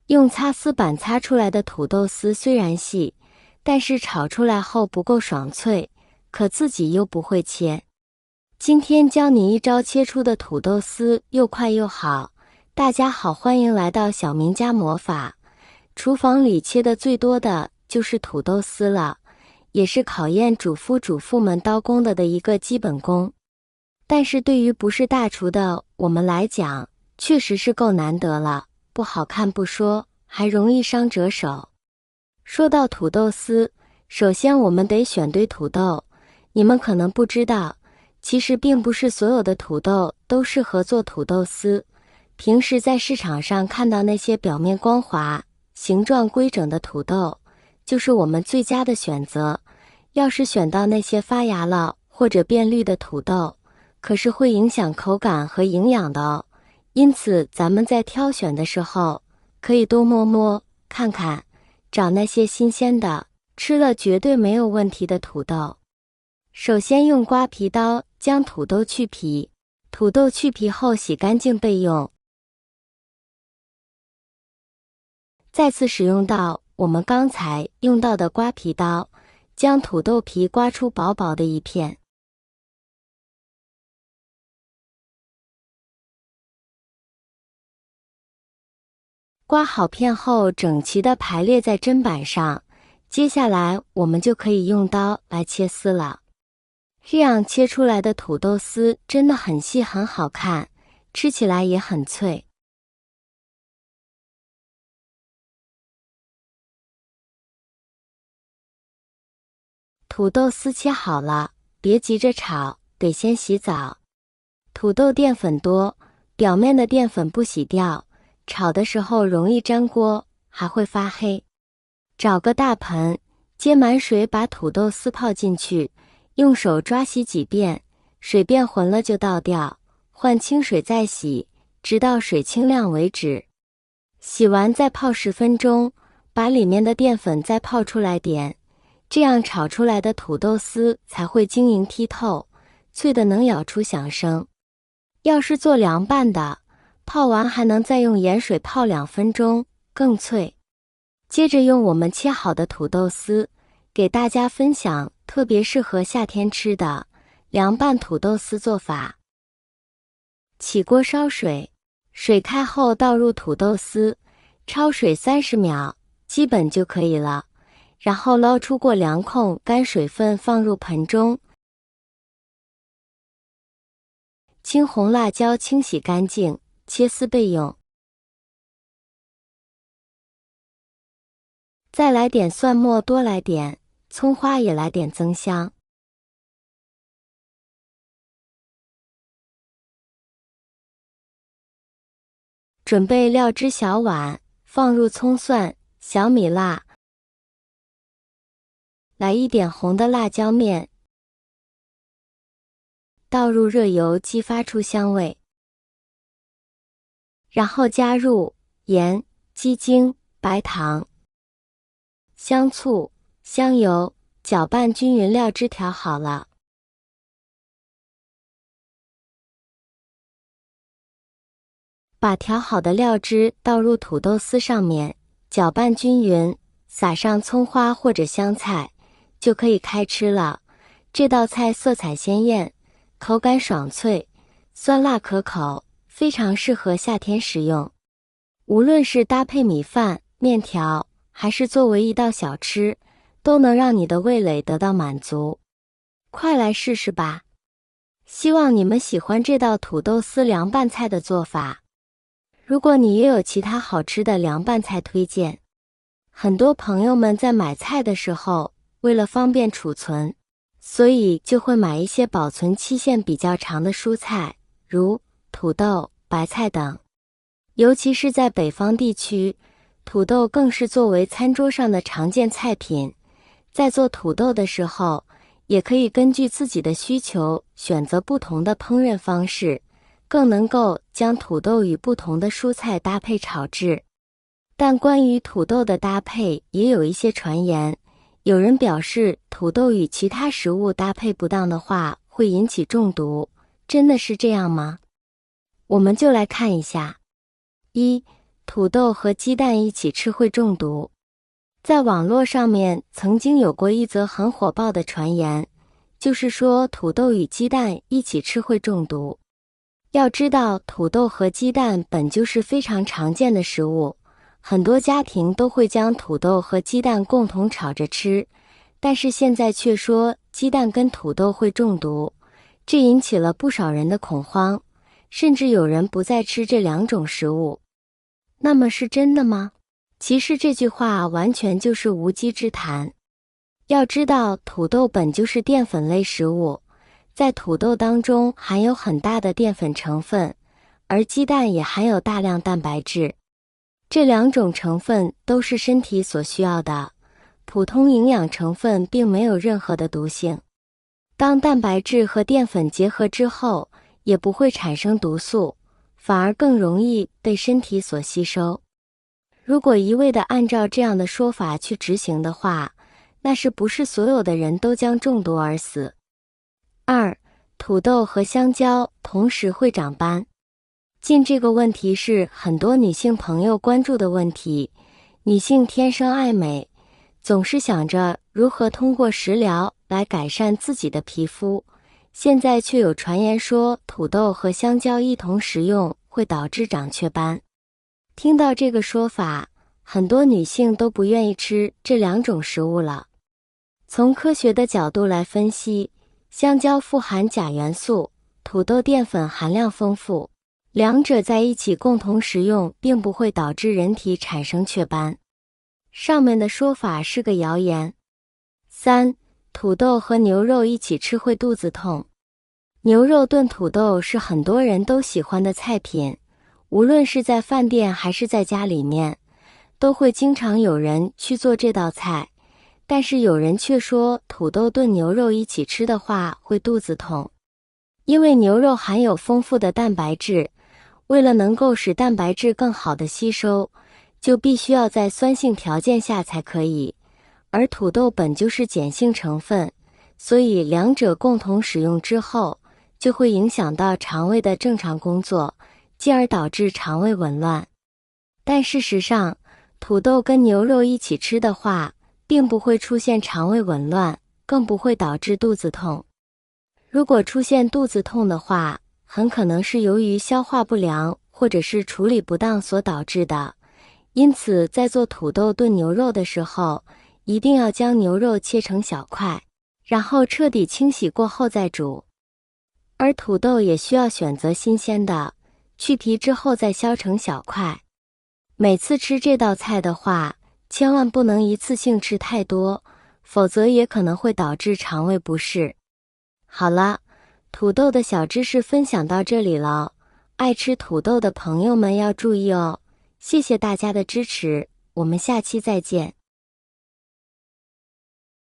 用擦丝板擦出来的土豆丝虽然细，但是炒出来后不够爽脆，可自己又不会切。今天教你一招切出的土豆丝又快又好。大家好，欢迎来到小明家魔法。厨房里切的最多的就是土豆丝了，也是考验主夫主妇们刀工的一个基本功。但是对于不是大厨的我们来讲，确实是够难得了，不好看不说，还容易伤折手。说到土豆丝，首先我们得选对土豆。你们可能不知道，其实并不是所有的土豆都适合做土豆丝。平时在市场上看到那些表面光滑、形状规整的土豆，就是我们最佳的选择。要是选到那些发芽了或者变绿的土豆，可是会影响口感和营养的哦。因此咱们在挑选的时候，可以多摸摸看看，找那些新鲜的，吃了绝对没有问题的土豆。首先用刮皮刀将土豆去皮，土豆去皮后洗干净备用。再次使用到我们刚才用到的刮皮刀，将土豆皮刮出薄薄的一片。刮好片后整齐地排列在砧板上，接下来我们就可以用刀来切丝了。这样切出来的土豆丝真的很细很好看，吃起来也很脆。土豆丝切好了，别急着炒，得先洗澡。土豆淀粉多，表面的淀粉不洗掉，炒的时候容易粘锅，还会发黑。找个大盆，接满水把土豆丝泡进去，用手抓洗几遍，水变浑了就倒掉，换清水再洗，直到水清亮为止。洗完再泡10分钟，把里面的淀粉再泡出来点，这样炒出来的土豆丝才会晶莹剔透，脆的能咬出响声。要是做凉拌的，泡完还能再用盐水泡2分钟，更脆。接着用我们切好的土豆丝，给大家分享特别适合夏天吃的凉拌土豆丝做法。起锅烧水，水开后倒入土豆丝，焯水30秒，基本就可以了。然后捞出过凉控干水分放入盆中，青红辣椒清洗干净，切丝备用。再来点蒜末，多来点，葱花也来点增香。准备料汁小碗，放入葱蒜、小米辣，来一点红的辣椒面，倒入热油激发出香味，然后加入盐、鸡精、白糖、香醋、香油，搅拌均匀，料汁调好了。把调好的料汁倒入土豆丝上面，搅拌均匀，撒上葱花或者香菜，就可以开吃了。这道菜色彩鲜艳，口感爽脆，酸辣可口，非常适合夏天食用。无论是搭配米饭、面条，还是作为一道小吃，都能让你的味蕾得到满足。快来试试吧！希望你们喜欢这道土豆丝凉拌菜的做法。如果你也有其他好吃的凉拌菜推荐，很多朋友们在买菜的时候，为了方便储存，所以就会买一些保存期限比较长的蔬菜，如土豆、白菜等。尤其是在北方地区，土豆更是作为餐桌上的常见菜品。在做土豆的时候，也可以根据自己的需求选择不同的烹饪方式，更能够将土豆与不同的蔬菜搭配炒制。但关于土豆的搭配也有一些传言，有人表示土豆与其他食物搭配不当的话会引起中毒，真的是这样吗？我们就来看一下。1. 土豆和鸡蛋一起吃会中毒。在网络上面曾经有过一则很火爆的传言，就是说土豆与鸡蛋一起吃会中毒。要知道，土豆和鸡蛋本就是非常常见的食物，很多家庭都会将土豆和鸡蛋共同炒着吃，但是现在却说鸡蛋跟土豆会中毒，这引起了不少人的恐慌，甚至有人不再吃这两种食物。那么是真的吗？其实这句话完全就是无稽之谈。要知道，土豆本就是淀粉类食物，在土豆当中含有很大的淀粉成分，而鸡蛋也含有大量蛋白质。这两种成分都是身体所需要的，普通营养成分并没有任何的毒性。当蛋白质和淀粉结合之后，也不会产生毒素，反而更容易被身体所吸收。如果一味地按照这样的说法去执行的话，那是不是所有的人都将中毒而死？2. 土豆和香蕉同时会长斑。近这个问题是很多女性朋友关注的问题。女性天生爱美，总是想着如何通过食疗来改善自己的皮肤，现在却有传言说土豆和香蕉一同食用会导致长雀斑。听到这个说法，很多女性都不愿意吃这两种食物了。从科学的角度来分析，香蕉富含钾元素，土豆淀粉含量丰富，两者在一起共同食用并不会导致人体产生雀斑。上面的说法是个谣言。3. 土豆和牛肉一起吃会肚子痛。牛肉炖土豆是很多人都喜欢的菜品，无论是在饭店还是在家里面，都会经常有人去做这道菜，但是有人却说土豆炖牛肉一起吃的话会肚子痛。因为牛肉含有丰富的蛋白质，为了能够使蛋白质更好的吸收，就必须要在酸性条件下才可以，而土豆本就是碱性成分，所以两者共同使用之后，就会影响到肠胃的正常工作，进而导致肠胃紊乱。但事实上，土豆跟牛肉一起吃的话，并不会出现肠胃紊乱，更不会导致肚子痛。如果出现肚子痛的话，很可能是由于消化不良或者是处理不当所导致的。因此，在做土豆炖牛肉的时候，一定要将牛肉切成小块，然后彻底清洗过后再煮。而土豆也需要选择新鲜的，去皮之后再削成小块。每次吃这道菜的话，千万不能一次性吃太多，否则也可能会导致肠胃不适。好了，土豆的小知识分享到这里了，爱吃土豆的朋友们要注意哦。谢谢大家的支持，我们下期再见。